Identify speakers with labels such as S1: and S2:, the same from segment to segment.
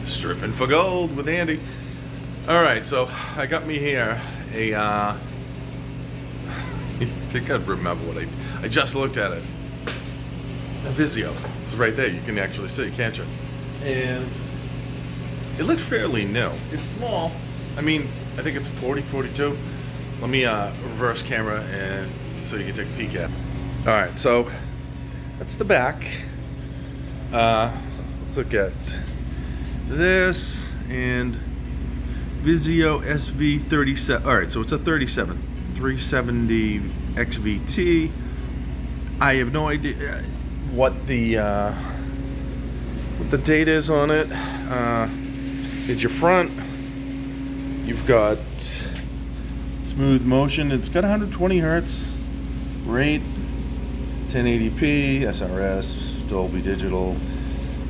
S1: Stripping for gold with Andy. Alright, so I got me here a, I think I'd remember what I just looked at it. A Vizio. It's right there, you can actually see, can't you? And it looked fairly new. It's small. I mean, I think it's 40-42. Let me reverse camera and so you can take a peek at it. Alright, so that's the back. Let's look at this and Vizio SV370. Alright, so it's a 370 XVT. I have no idea what the date is on it. It's your front. You've got smooth motion. It's got 120 hertz rate, 1080p, SRS, Dolby Digital,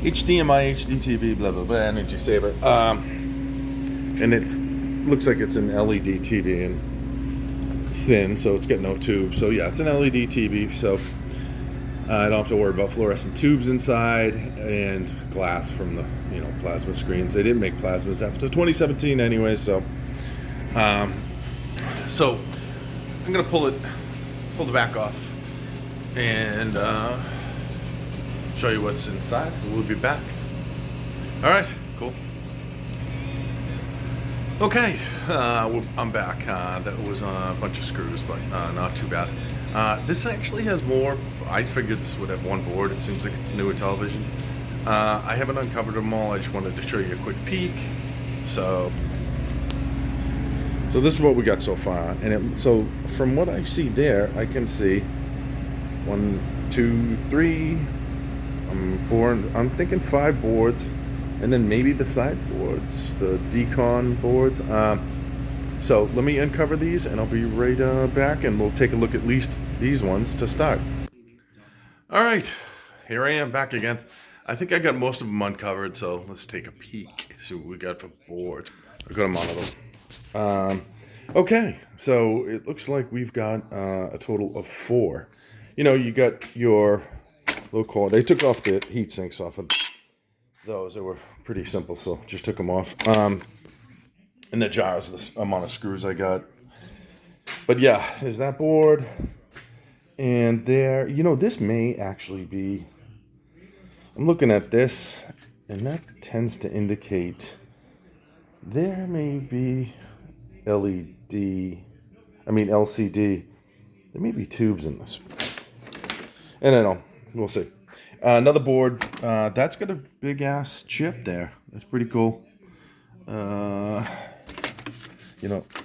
S1: HDMI, HDTV, blah blah blah, energy saver. And it looks like it's an LED TV and thin, so it's got no tube. So yeah, it's an LED TV. So I don't have to worry about fluorescent tubes inside and glass from the plasma screens. They didn't make plasmas after 2017 anyway. So so I'm gonna pull the back off and show you what's inside. We'll be back. All right, cool. Okay, I'm back. That was a bunch of screws, but not too bad. This actually has more. I figured this would have one board. It seems like it's a newer television. I haven't uncovered them all. I just wanted to show you a quick peek. So this is what we got so far. And so from what I see there, I can see 1, 2, 3, 4. I'm thinking 5 boards. And then maybe the side boards, the decon boards. So let me uncover these and I'll be right back and we'll take a look at least these ones to start. All right, here I am back again. I think I got most of them uncovered, so let's take a peek. See what we got for boards. I got them on them. Okay, so it looks like we've got a total of 4. You got your low core. They took off the heat sinks off of those. They were pretty simple, so just took them off. And the jars, the amount of screws I got. But yeah, there's that board. And there, this may actually be, I'm looking at this, and that tends to indicate there may be LCD. There may be tubes in this. And I don't know, we'll see. Another board, that's got a big ass chip there. That's pretty cool.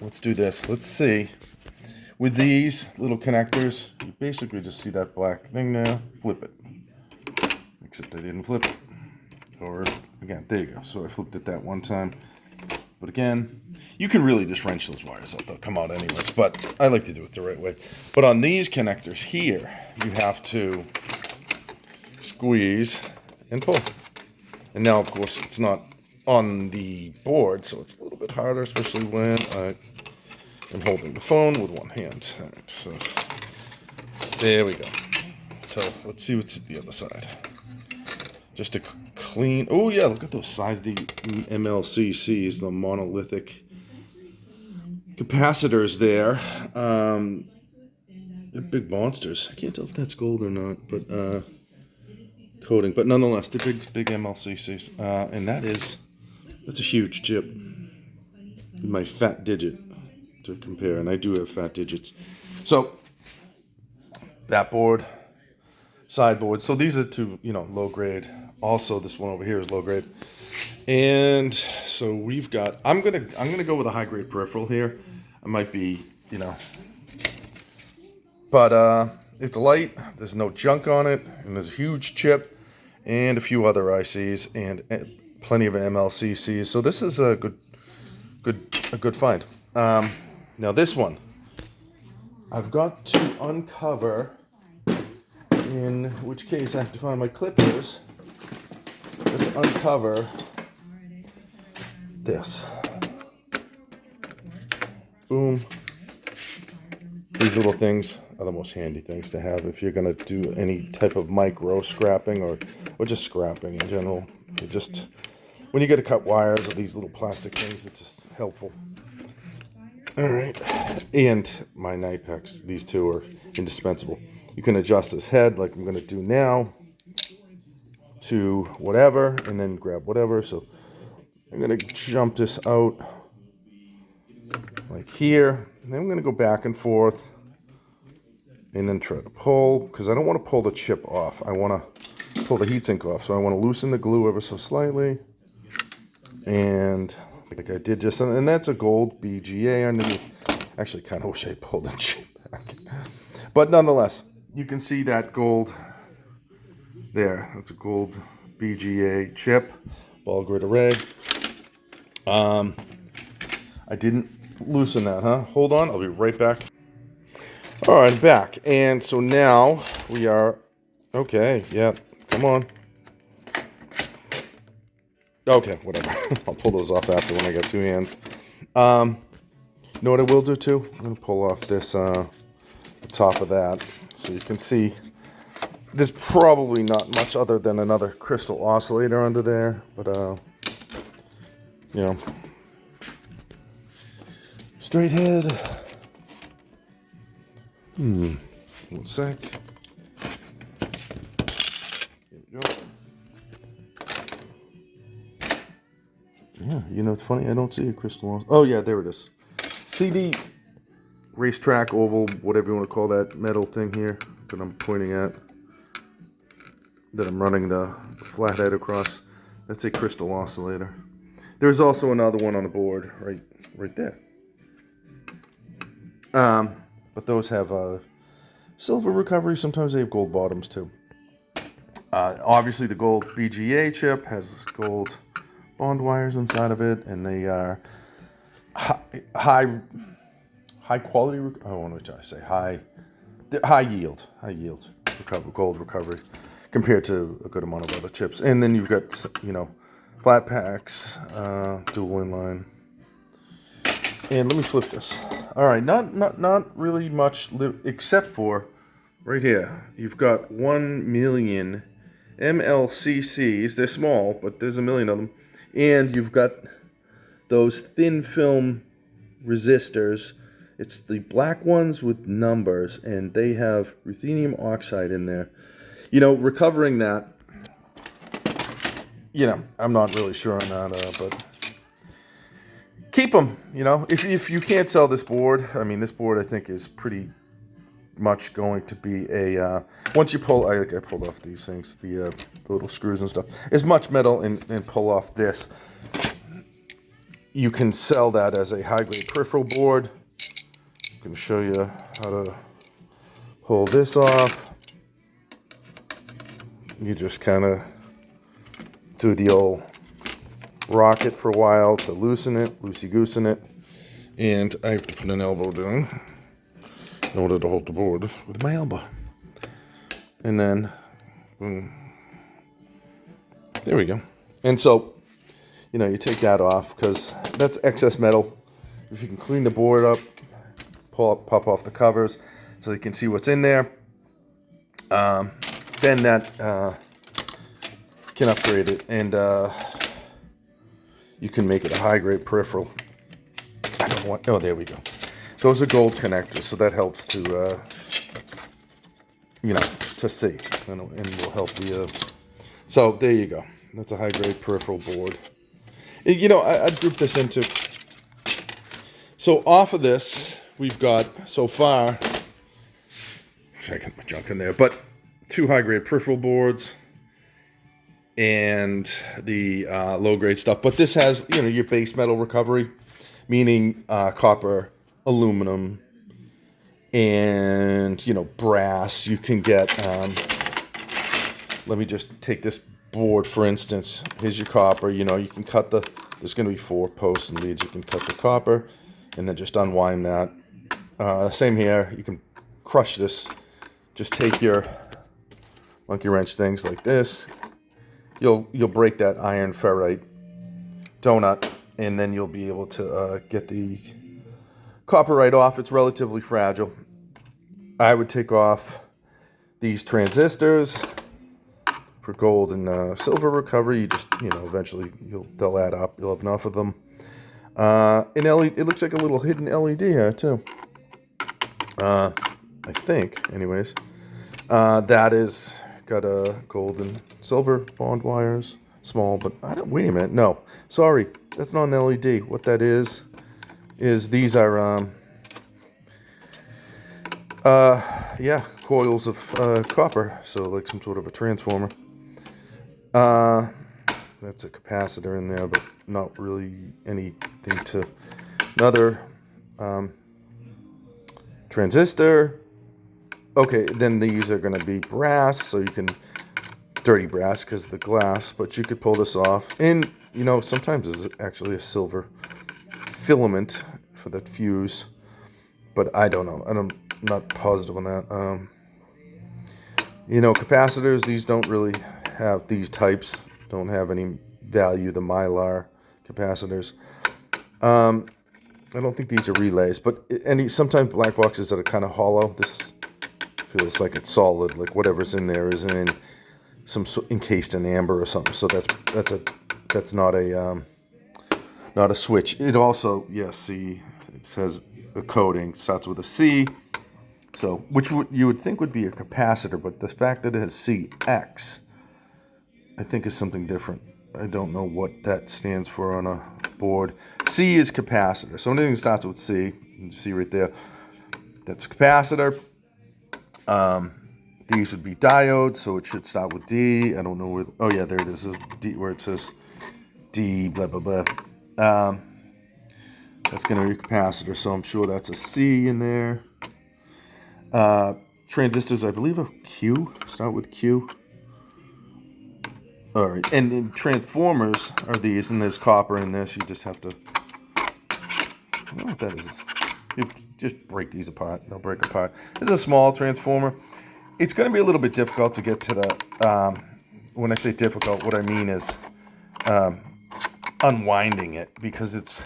S1: Let's do this. Let's see. With these little connectors, you basically just see that black thing there. Flip it. Except I didn't flip it. Or, again, there you go. So I flipped it that one time. But again, you can really just wrench those wires out. They'll come out anyways. But I like to do it the right way. But on these connectors here, you have to squeeze and pull. And now, of course, it's not on the board, so it's a little bit harder, especially when I am holding the phone with one hand. All right, so there we go. So let's see what's at the other side. Just a clean. Oh yeah, look at those size. The MLCCs, the monolithic capacitors there. They're big monsters. I can't tell if that's gold or not, but coating. But nonetheless, they're big MLCCs, and that's a huge chip. My fat digit to compare, and I do have fat digits. So that board, sideboard. So these are two, low grade. Also, this one over here is low grade. And so we've got. I'm gonna go with a high grade peripheral here. I might be, but it's light. There's no junk on it, and there's a huge chip and a few other ICs and plenty of MLCCs. So this is a good find. Now this one, I've got to uncover. In which case, I have to find my clippers. Let's uncover this. Boom. These little things are the most handy things to have if you're going to do any type of micro scrapping or just scrapping in general. You just when you get to cut wires or these little plastic things, it's just helpful. All right, and my Nipex, these two are indispensable. You can adjust this head like I'm going to do now to whatever, and then grab whatever. So I'm going to jump this out like here, and then I'm going to go back and forth, and then try to pull, because I don't want to pull the chip off. I want to pull the heatsink off, so I want to loosen the glue ever so slightly, and like I did just, and that's a gold BGA underneath. Actually, kind of wish I pulled the chip back. But nonetheless, you can see that gold there. That's a gold BGA chip, ball grid array. I didn't loosen that, huh? Hold on, I'll be right back. All right, I'm back. And so now we are, okay, yeah, come on. Okay, whatever. I'll pull those off after when I got two hands. You know what I will do too? I'm going to pull off this, the top of that, so you can see there's probably not much other than another crystal oscillator under there, but, you know, straight head. One sec. Here we go. Yeah, you know, it's funny, I don't see a crystal oscillator. Oh yeah, there it is. CD racetrack oval, whatever you want to call that metal thing here that I'm pointing at, that I'm running the flathead across. That's a crystal oscillator. There's also another one on the board right there. But those have silver recovery. Sometimes they have gold bottoms too. Obviously, the gold BGA chip has gold bond wires inside of it, and they are high quality. Oh, what am I trying to say? High yield gold recovery compared to a good amount of other chips. And then you've got, you know, flat packs, dual inline. And let me flip this. All right, not really much except for right here. You've got 1 million MLCCs. They're small, but there's a million of them. And you've got those thin film resistors. It's the black ones with numbers, and they have ruthenium oxide in there. You know, recovering that, you know, I'm not really sure on that, but keep them, you know. If you can't sell this board, I mean, this board I think is pretty much going to be a, once you pull, I pulled off these things, the little screws and stuff, as much metal and pull off this, you can sell that as a high-grade peripheral board. I can show you how to pull this off. You just kind of do the old rocket for a while to loosen it, loosey-goosing it. And I have to put an elbow down in order to hold the board with my elbow. And then, boom. There we go. And so, you know, you take that off because that's excess metal. If you can clean the board up, pop off the covers so you can see what's in there, then that can upgrade it, and you can make it a high-grade peripheral. I don't want, oh, there we go. Those are gold connectors, so that helps to, you know, to see, and will help the, so there you go. That's a high-grade peripheral board. You know, I'd group this into, so off of this, we've got, so far, I got my junk in there, but 2 high-grade peripheral boards and the low-grade stuff. But this has, you know, your base metal recovery, meaning copper, aluminum, and, you know, brass. You can get, let me just take this board, for instance. Here's your copper. You know, you can cut the, there's going to be 4 posts and leads. You can cut the copper and then just unwind that. Same here. You can crush this. Just take your monkey wrench things like this. You'll break that iron ferrite donut, and then you'll be able to get the copper right off. It's relatively fragile. I would take off these transistors. for gold and silver recovery. You just, eventually they'll add up. You'll have enough of them. An LED, it looks like a little hidden LED here too. I think, anyways. That is got a gold and silver bond wires, small, but I don't. Wait a minute, no, sorry, that's not an LED. What that is these are yeah, coils of copper, so like some sort of a transformer. That's a capacitor in there, but not really anything to another transistor. Okay, then these are going to be brass, so you can dirty brass because of the glass, but you could pull this off. And sometimes it's actually a silver filament for the fuse, but I don't know. I'm not positive on that. Capacitors, these don't really have, these types don't have any value, the Mylar capacitors. I don't think these are relays, but sometimes black boxes that are kind of hollow, this feels like it's solid, like whatever's in there is in some encased in amber or something. So that's not a switch. It also, see, it says the coding starts with a C. So, which you would think would be a capacitor, but the fact that it has CX, I think is something different. I don't know what that stands for on a board. C is capacitor. So anything that starts with C, you can see right there, that's a capacitor. These would be diodes, so it should start with D. I don't know where. Oh yeah, there it is. D, where it says D, blah blah blah. That's going to be a capacitor, so I'm sure that's a C in there. Transistors, I believe, are Q. Start with Q. All right, and transformers are these, and there's copper in this. You just have to. I don't know what that is. You just break these apart. They'll break apart. This is a small transformer. It's going to be a little bit difficult to get to the. When I say difficult, what I mean is unwinding it, because it's.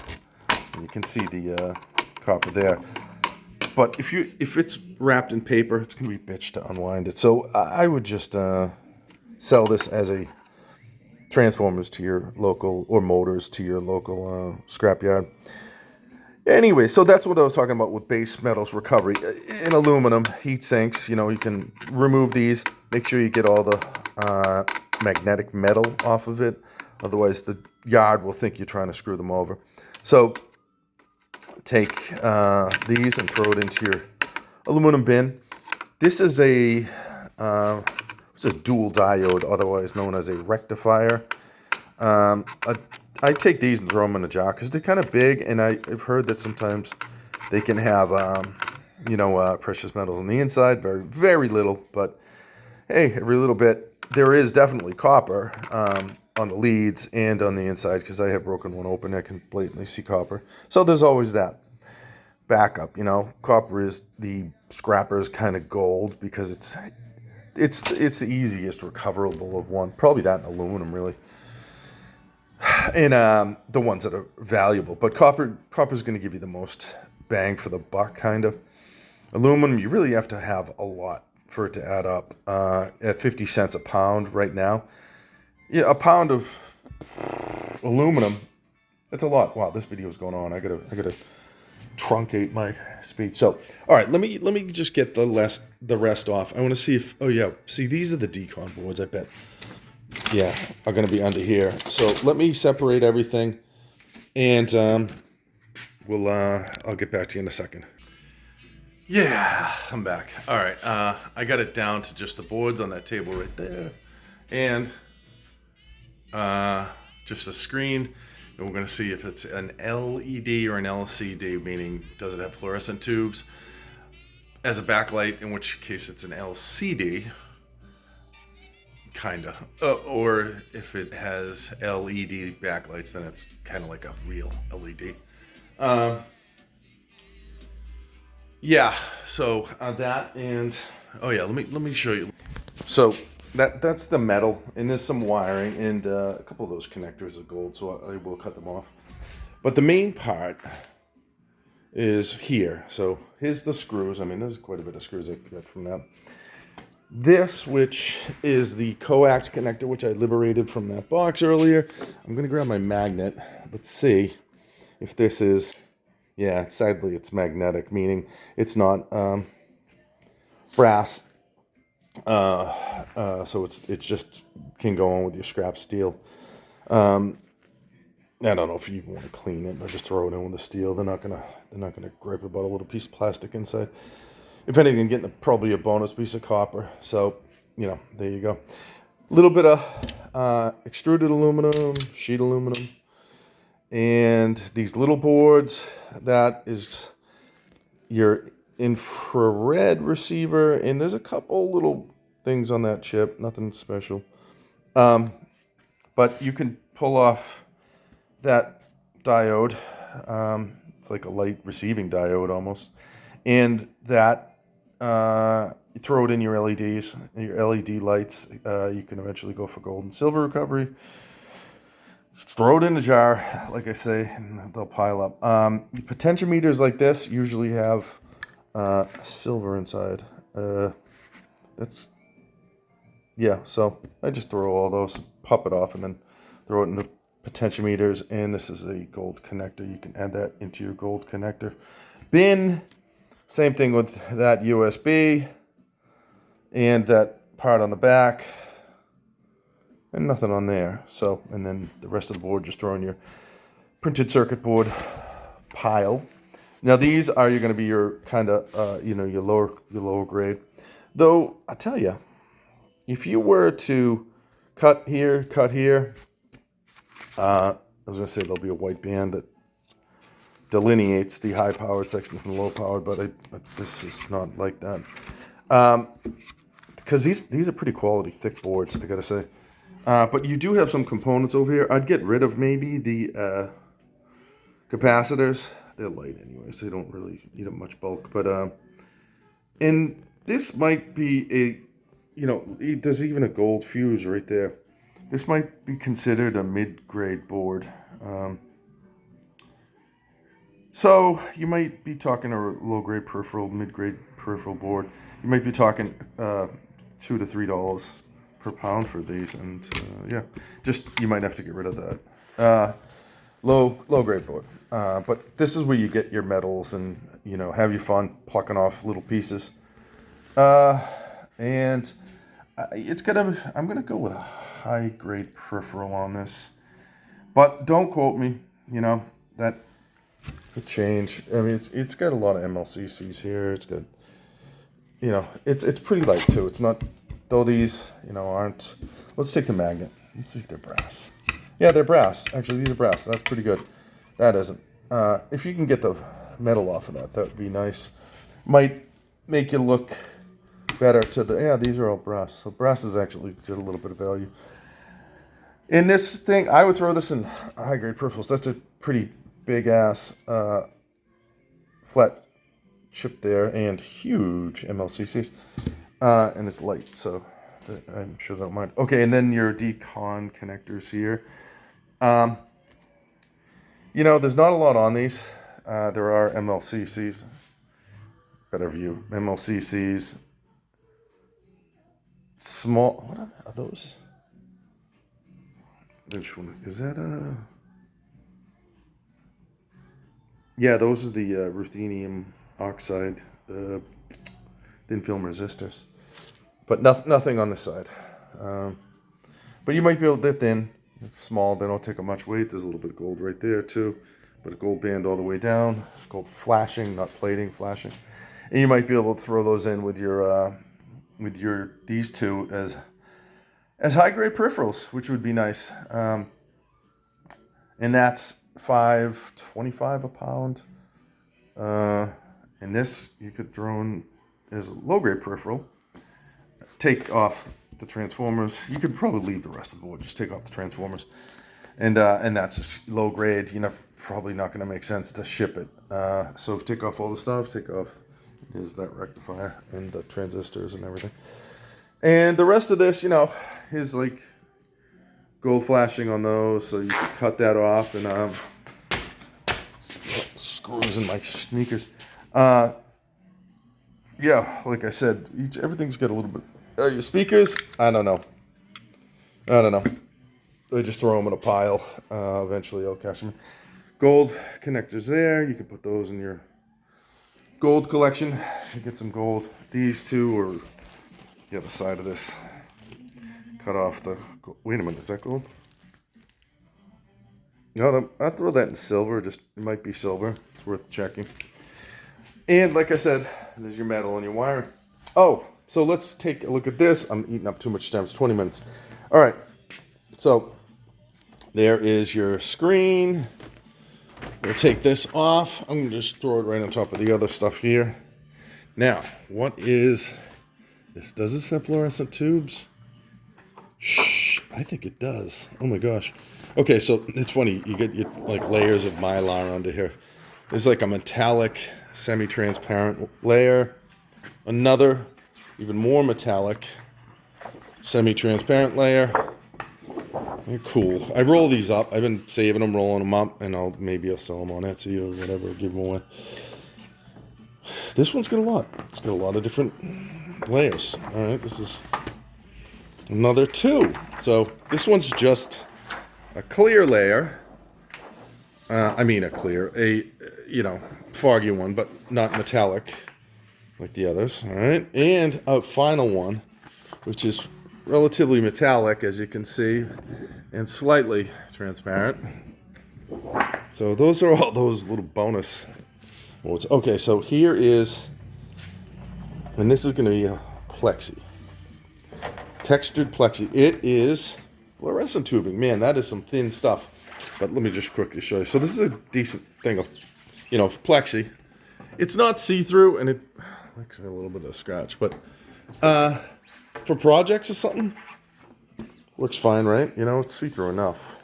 S1: You can see the copper there. But if it's wrapped in paper, it's going to be a bitch to unwind it. So I would just sell this as a transformers to your local, or motors to your local scrapyard. Anyway, so that's what I was talking about with base metals recovery. In aluminum, heat sinks, you can remove these. Make sure you get all the magnetic metal off of it. Otherwise, the yard will think you're trying to screw them over. So take these and throw it into your aluminum bin. This is a dual diode, otherwise known as a rectifier. I take these and throw them in a jar because they're kind of big, and I've heard that sometimes they can have precious metals on the inside. Very, very little, but hey, every little bit. There is definitely copper on the leads and on the inside, because I have broken one open. I can blatantly see copper. So there's always that backup. Copper is the scrapper's kind of gold, because it's the easiest recoverable of one. Probably that and aluminum, really. And the ones that are valuable. But copper's going to give you the most bang for the buck, kind of. Aluminum, you really have to have a lot for it to add up. At 50 cents a pound right now. Yeah, a pound of aluminum, that's a lot. Wow, this video is going on. I gotta truncate my speech. So, all right, let me just get the rest off. I want to see if, oh yeah, see, these are the decon boards, I bet. Yeah, are going to be under here. So let me separate everything, and I'll get back to you in a second. Yeah, I'm back. All right, I got it down to just the boards on that table right there, and just a screen. And we're going to see if it's an LED or an LCD, meaning does it have fluorescent tubes as a backlight, in which case it's an LCD. Kinda. Or if it has LED backlights, then it's kind of like a real LED. Yeah, so that, and oh yeah, let me show you. So that's the metal, and there's some wiring, and a couple of those connectors are gold, so I will cut them off. But the main part is here. So here's the screws. I mean, there's quite a bit of screws I got from that. this, which is the coax connector, which I liberated from that box earlier. I'm going to grab my magnet. Let's see if this is, yeah, sadly it's magnetic, meaning it's not brass. So it's just can go on with your scrap steel. I don't know if you even want to clean it or just throw it in with the steel. They're not gonna gripe about a little piece of plastic inside. If anything, getting probably a bonus piece of copper. So, there you go. A little bit of extruded aluminum, sheet aluminum, and these little boards. That is your infrared receiver, and there's a couple little things on that chip. Nothing special. But you can pull off that diode. It's like a light receiving diode almost. And that, you throw it in your LEDs, your LED lights. You can eventually go for gold and silver recovery. Just throw it in the jar, like I say, and they'll pile up. Potentiometers like this usually have silver inside. So I just throw all those, pop it off, and then throw it in the potentiometers. And this is a gold connector. You can add that into your gold connector bin. Same thing with that USB and that part on the back, and nothing on there. So, and then the rest of the board, just throw in your printed circuit board pile. Now these are going to be your kind of your lower grade. Though I tell you, if you were to cut here, I was going to say there'll be a white band that delineates the high-powered section from the low-powered, but this is not like that. Because these are pretty quality thick boards, I gotta say. But you do have some components over here. I'd get rid of maybe the capacitors. They're light anyway, so they don't really need much bulk. But and this might be there's even a gold fuse right there. This might be considered a mid-grade board. So you might be talking a low-grade peripheral, mid-grade peripheral board. You might be talking $2 to $3 per pound for these, and just you might have to get rid of that low-grade board. But this is where you get your metals and have your fun plucking off little pieces. And I'm gonna go with a high-grade peripheral on this, but don't quote me. That could change. I mean, it's got a lot of MLCCs here. It's got, it's pretty light too. It's not, though these, aren't. Let's take the magnet. Let's see if they're brass. Yeah, they're brass. Actually, these are brass. That's pretty good. That isn't. If you can get the metal off of that would be nice. Might make you look better to these are all brass. So brass is actually got a little bit of value. In this thing, I would throw this in high-grade peripherals. That's a pretty big ass flat chip there, and huge MLCCs, and it's light, so I'm sure they don't mind. Okay, and then your decon connectors here. There's not a lot on these. There are MLCCs. Better view. MLCCs. Small. What are those? Which one is that? Yeah, those are the ruthenium oxide thin film resistors, but nothing on this side. But you might be able to, they're thin, small, they don't take up much weight. There's a little bit of gold right there too, but a gold band all the way down, gold flashing, not plating, flashing. And you might be able to throw those in with your these two as high-grade peripherals, which would be nice. And that's $5.25 a pound. And this you could throw in as a low-grade peripheral. Take off the transformers. You could probably leave the rest of the board. Just take off the transformers, and that's just low grade. Probably not going to make sense to ship it. So take off all the stuff. Take off. There's that rectifier and the transistors and everything. And the rest of this, is like gold flashing on those, so you can cut that off. And screws in my sneakers. Like I said, everything's got a little bit Your speakers, I don't know. They just throw them in a pile. Eventually I'll catch them. Gold connectors there. You can put those in your gold collection. You get some gold. These two are the other side of this. Cut off the... Wait a minute, is that gold? No, I'll throw that in silver. Just, it might be silver. It's worth checking. And like I said, there's your metal and your wiring. Oh, so let's take a look at this. I'm eating up too much time. It's 20 minutes. All right. So there is your screen. We'll take this off. I'm going to just throw it right on top of the other stuff here. Now, what is this? Does this have fluorescent tubes? Shh, I think it does. Oh my gosh. Okay, so it's funny. You get your like layers of Mylar under here. There's like a metallic, semi-transparent layer. Another, even more metallic, semi-transparent layer. They're cool. I roll these up. I've been saving them, rolling them up, and maybe I'll sell them on Etsy or whatever, give them away. This one's got a lot. It's got a lot of different layers. All right, this is another two. So this one's just a clear layer. Foggy one, but not metallic like the others. All right, and a final one, which is relatively metallic, as you can see, and slightly transparent. So those are all those little bonus modes. Okay, so here is, and this is going to be a plexi, textured plexi. It is fluorescent tubing. Man, that is some thin stuff. But let me just quickly show you. So this is a decent thing of, plexi. It's not see-through, and it looks a little bit of a scratch, but for projects or something, works fine, right? It's see-through enough.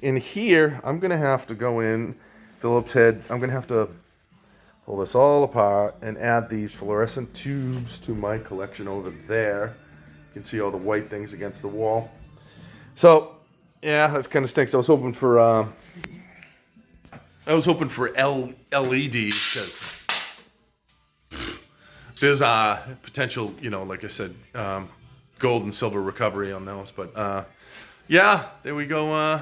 S1: In here, I'm going to have to go in, Phillips head, I'm going to have to pull this all apart and add these fluorescent tubes to my collection over there. You can see all the white things against the wall. So, yeah, that kind of stinks. I was hoping for LEDs, because there's potential, like I said, gold and silver recovery on those. But yeah, there we go.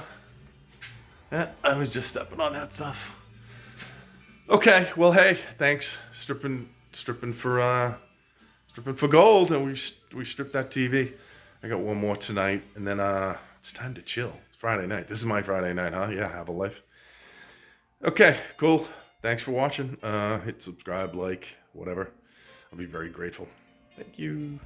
S1: Yeah, I was just stepping on that stuff. Okay, well, hey, thanks, stripping for gold, and we stripped that TV. I got one more tonight, and then it's time to chill. It's Friday night. This is my Friday night, huh? Yeah, have a life. Okay, cool. Thanks for watching. Hit subscribe, like, whatever. I'll be very grateful. Thank you.